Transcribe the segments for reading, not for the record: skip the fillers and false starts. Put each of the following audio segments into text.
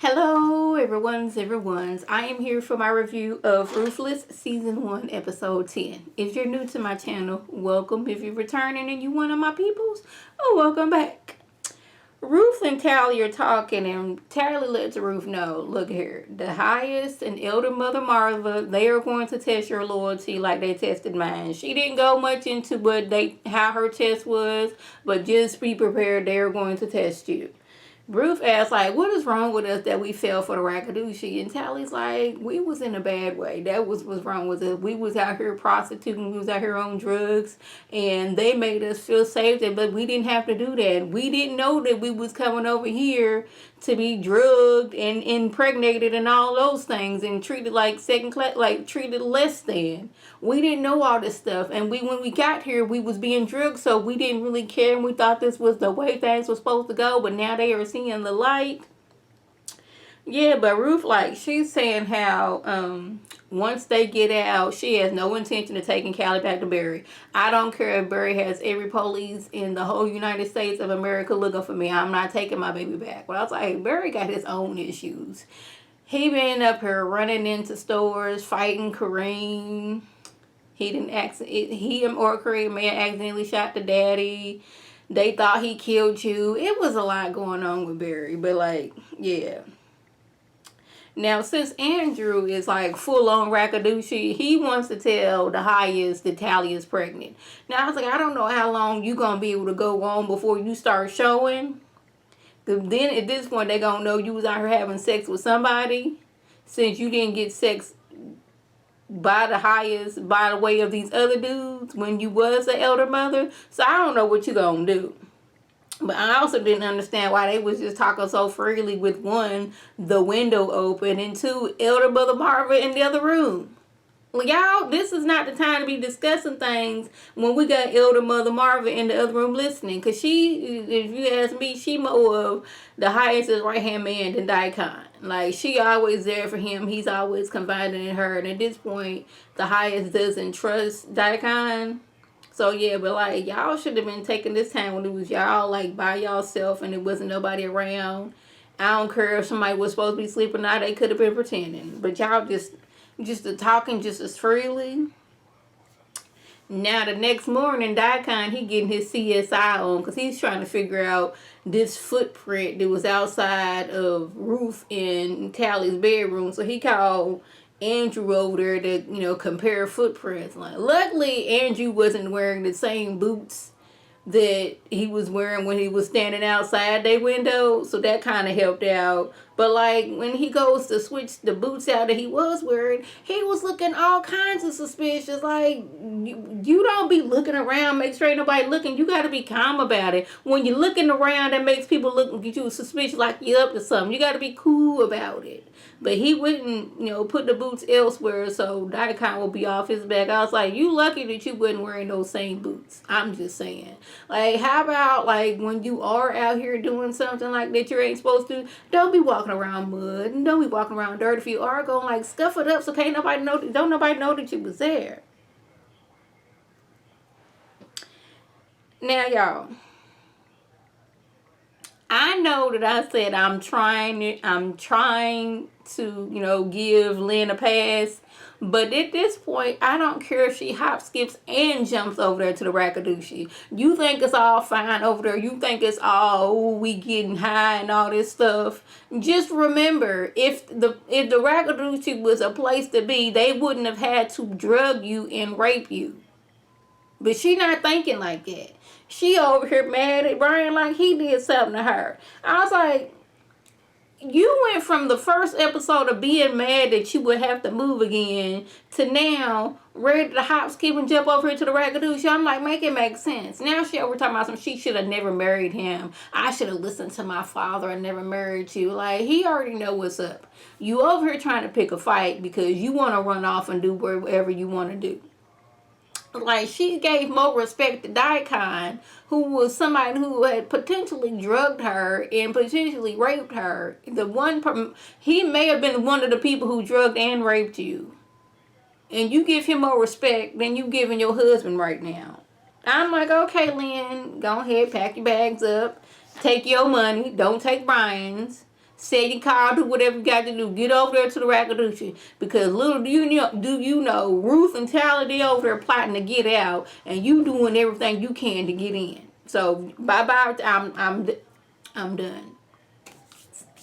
Hello, everyone's. I am here for my review of Ruthless Season 1, Episode 10. If you're new to my channel, welcome. If you're returning and you one of my peoples, welcome back. Ruth and Tally are talking, and Tally lets Ruth know, look here, the highest and elder mother Marva, they are going to test your loyalty like they tested mine. She didn't go much into how her test was, but just be prepared, they are going to test you. Ruth asks, like, what is wrong with us that we fell for the Rakadushi? And Tally's like, we was in a bad way. That was what's wrong with us. We was out here prostituting. We was out here on drugs. And they made us feel safe, but we didn't have to do that. We didn't know that we was coming over here to be drugged and impregnated and all those things and treated like second class, like treated less than. We didn't know all this stuff. And when we got here, we was being drugged, so we didn't really care. And we thought this was the way things were supposed to go. But now they are seeing the light. Yeah, but Ruth, like, she's saying how once they get out, she has no intention of taking Callie back to Barry. I don't care if Barry has every police in the whole United States of America looking for me. I'm not taking my baby back. But I was like, Barry got his own issues. He been up here running into stores, fighting Kareem. He or Kareem may have accidentally shot the daddy. They thought he killed you. It was a lot going on with Barry. But, like, yeah. Now, since Andrew is like full-on Rakadushi, he wants to tell the highest that Tally is pregnant. Now, I was like, I don't know how long you going to be able to go on before you start showing. Then, at this point, they going to know you was out here having sex with somebody. Since you didn't get sex by the highest, by the way of these other dudes, when you was the elder mother. So, I don't know what you going to do. But I also didn't understand why they was just talking so freely with one, the window open, and two, Elder Mother Marva in the other room. Well, y'all, this is not the time to be discussing things when we got Elder Mother Marva in the other room listening. Because she, if you ask me, she more of the highest right-hand man than Daikon. Like, she always there for him. He's always confiding in her. And at this point, the highest doesn't trust Daikon. So, yeah, but, like, y'all should have been taking this time when it was y'all, like, by yourself and it wasn't nobody around. I don't care if somebody was supposed to be sleeping or not. They could have been pretending. But y'all just talking just as freely. Now, the next morning, Daikon, he getting his CSI on because he's trying to figure out this footprint that was outside of Ruth and Tally's bedroom. So, he called Andrew over there to, compare footprints. Like, luckily, Andrew wasn't wearing the same boots that he was wearing when he was standing outside their window, so that kind of helped out. But, like, when he goes to switch the boots out that he was wearing, he was looking all kinds of suspicious. Like, you don't be looking around, make sure ain't nobody looking. You got to be calm about it. When you're looking around, that makes people look at you suspicious, like you're up to something. You got to be cool about it. But he wouldn't, put the boots elsewhere, so Daikon will be off his back. I was like, you lucky that you wasn't wearing those same boots. I'm just saying. Like, how about, like, when you are out here doing something like that you ain't supposed to, don't be walking around mud, and don't be walking around dirt. If you are going, like, scuff it up so don't nobody know that you was there. Now, y'all, I know that I said I'm trying to, give Lynn a pass. But at this point, I don't care if she hop, skips, and jumps over there to the Rakadushi. You think it's all fine over there. You think it's all, we getting high and all this stuff. Just remember, if the Rakadushi was a place to be, they wouldn't have had to drug you and rape you. But she not thinking like that. She over here mad at Brian like he did something to her. I was like, you went from the first episode of being mad that you would have to move again to now ready to hop, skip, and jump over here to the Rakadushi. I'm like, make it make sense. Now she over talking about she should have never married him. I should have listened to my father and never married you. Like, he already know what's up. You over here trying to pick a fight because you want to run off and do whatever you want to do. Like, she gave more respect to Daikon, who was somebody who had potentially drugged her and potentially raped her. He may have been one of the people who drugged and raped you. And you give him more respect than you giving your husband right now. I'm like, okay, Lynn, go ahead, pack your bags up. Take your money. Don't take Brian's. Say your car, do whatever you got to do. Get over there to the Rakadushi. Because little do you know, Ruth and Tally, they over there plotting to get out, and you doing everything you can to get in. So bye-bye. I'm done.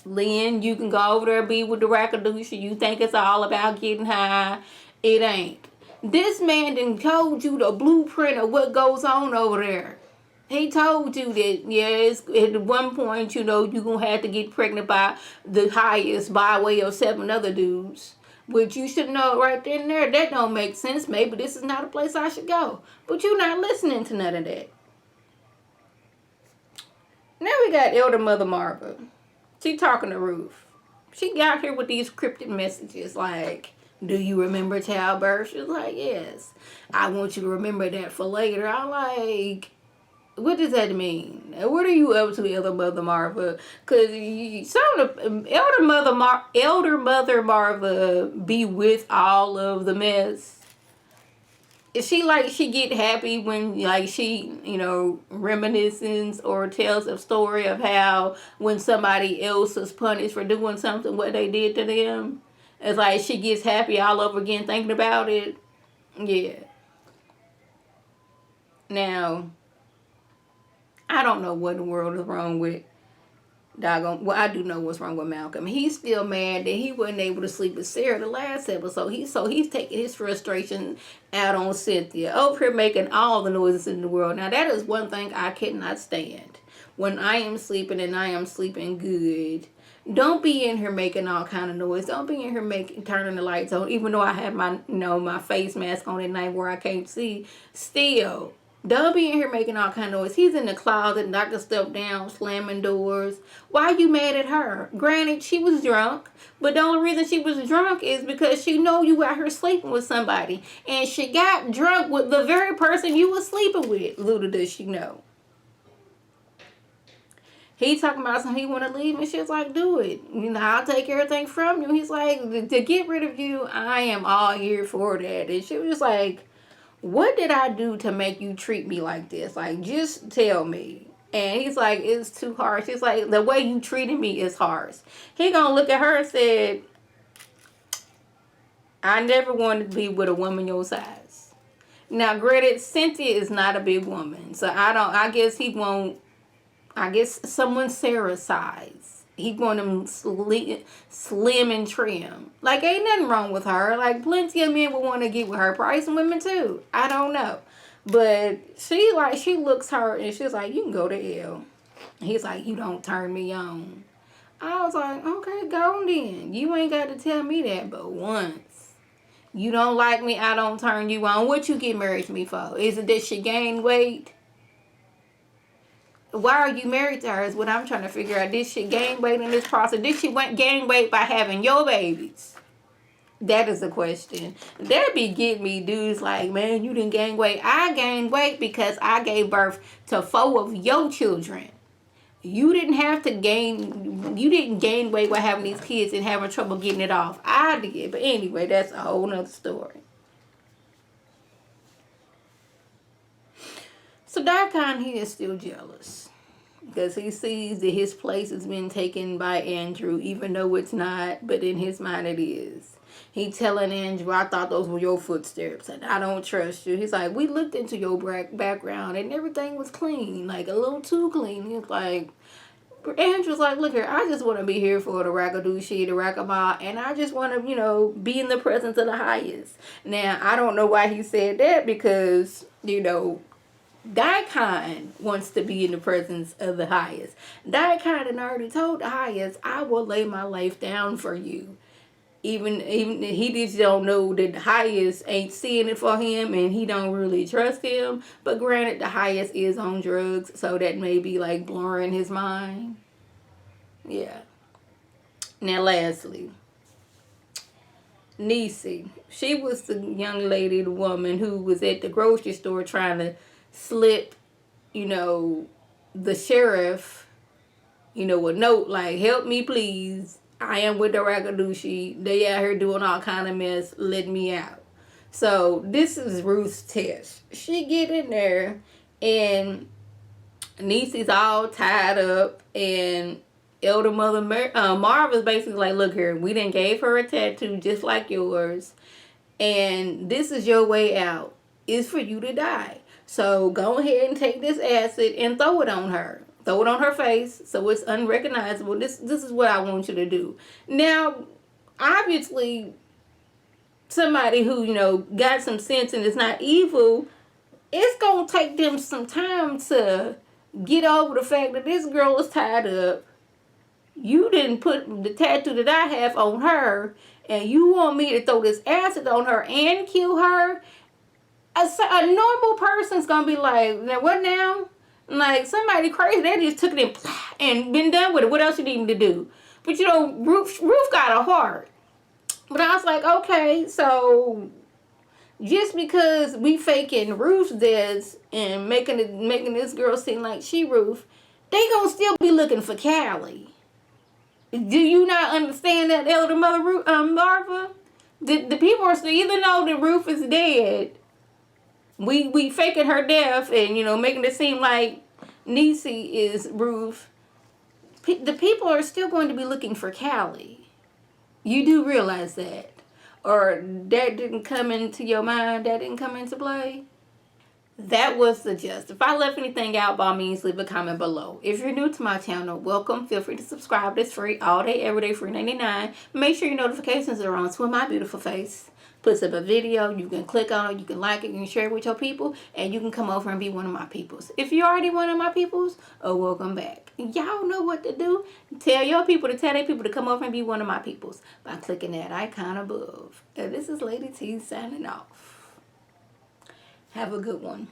Lynn, you can go over there, be with the Rakadushi. You think it's all about getting high. It ain't. This man done told you the blueprint of what goes on over there. He told you that, yes, at one point, you know, you're going to have to get pregnant by the highest by way of 7 other dudes. Which you should know right then and there, that don't make sense. Maybe this is not a place I should go. But you're not listening to none of that. Now we got Elder Mother Marva. She talking to Ruth. She got here with these cryptic messages like, do you remember childbirth? She's like, yes. I want you to remember that for later. I'm like, what does that mean? What are you up to, Elder Mother Marva? Because Elder Mother Marva be with all of the mess. Is she like, she get happy when like she, you know, reminiscence or tells a story of how when somebody else is punished for doing something, what they did to them? It's like she gets happy all over again thinking about it. Yeah. Now, I don't know what in the world is wrong with doggone. Well, I do know what's wrong with Malcolm. He's still mad that he wasn't able to sleep with Sarah the last episode. He's taking his frustration out on Cynthia over here making all the noises in the world. Now that is one thing I cannot stand. When I am sleeping and I am sleeping good, don't be in here making all kind of noise. Don't be in here turning the lights on, even though I have my my face mask on at night where I can't see. Still, don't be in here making all kind of noise. He's in the closet, knocking stuff down, slamming doors. Why are you mad at her? Granted, she was drunk, but the only reason she was drunk is because she know you out here sleeping with somebody. And she got drunk with the very person you was sleeping with. Little does she know. He talking about something, he want to leave, and she's like, do it. You know, I'll take everything from you. He's like, to get rid of you, I am all here for that. And she was just like, what did I do to make you treat me like this? Like, just tell me. And he's like, it's too harsh. He's like, the way you treated me is harsh. He gonna look at her and said, I never wanted to be with a woman your size. Now, granted, Cynthia is not a big woman. So I guess he won't, I guess someone Sarah's size. He want them slim and trim. Like, ain't nothing wrong with her. Like, plenty of men would want to get with her. Probably some women too. I don't know. But she looks her and she's like, you can go to hell. He's like, you don't turn me on. I was like, okay, go on then. You ain't got to tell me that but once. You don't like me, I don't turn you on. What you get married to me for? Is it that she gained weight? Why are you married to her is what I'm trying to figure out. Did she gain weight in this process? Did she gain weight by having your babies? That is the question. That be getting me dudes like, man, you didn't gain weight. I gained weight because I gave birth to 4 of your children. You didn't gain weight by having these kids and having trouble getting it off. I did. But anyway, that's a whole nother story. So Daikon, he is still jealous because he sees that his place has been taken by Andrew, even though it's not, but in his mind it is. He telling Andrew, I thought those were your footsteps and I don't trust you. He's like, we looked into your background and everything was clean, like a little too clean. He's like, Andrew's like, look here, I just want to be here for the Rakadushi, the Rakama, and I just want to, be in the presence of the highest. Now, I don't know why he said that because, Daikon wants to be in the presence of the highest. Daikon had already told the highest, I will lay my life down for you. Even he just don't know that the highest ain't seeing it for him and he don't really trust him. But granted, the highest is on drugs, so that may be like blurring his mind. Yeah. Now lastly, Niecy. She was the young lady, the woman who was at the grocery store trying to slip, the sheriff, a note like, help me please. I am with the Rakadushi. They out here doing all kind of mess. Let me out. So this is Ruth's test. She get in there and Niecy's all tied up and Elder Mother Marva's basically like, look here, we done gave her a tattoo just like yours, and this is your way out. It's for you to die. So go ahead and take this acid and throw it on her. Throw it on her face so it's unrecognizable. This is what I want you to do. Now, obviously, somebody who, got some sense and is not evil, it's going to take them some time to get over the fact that this girl is tied up. You didn't put the tattoo that I have on her, and you want me to throw this acid on her and kill her? A normal person's going to be like, now what now? Like, somebody crazy, they just took it and been done with it. What else you need me to do? But, Ruth got a heart. But I was like, okay, so just because we faking Ruth's deaths and making this girl seem like she Ruth, they gonna still be looking for Callie. Do you not understand that, Elder Mother Marva? The people are still, even though that Ruth is dead, we faking her death and making it seem like Niecy is Ruth. The people are still going to be looking for Callie. You do realize that. Or that didn't come into your mind, that didn't come into play? That was the gist. If I left anything out, by all means, leave a comment below. If you're new to my channel, welcome. Feel free to subscribe. It's free all day, every day, free 99. Make sure your notifications are on so when my beautiful face puts up a video, you can click on it, you can like it, you can share it with your people, and you can come over and be one of my peoples. If you're already one of my peoples, welcome back. Y'all know what to do. Tell your people to tell their people to come over and be one of my peoples by clicking that icon above. And this is Lady T signing off. Have a good one.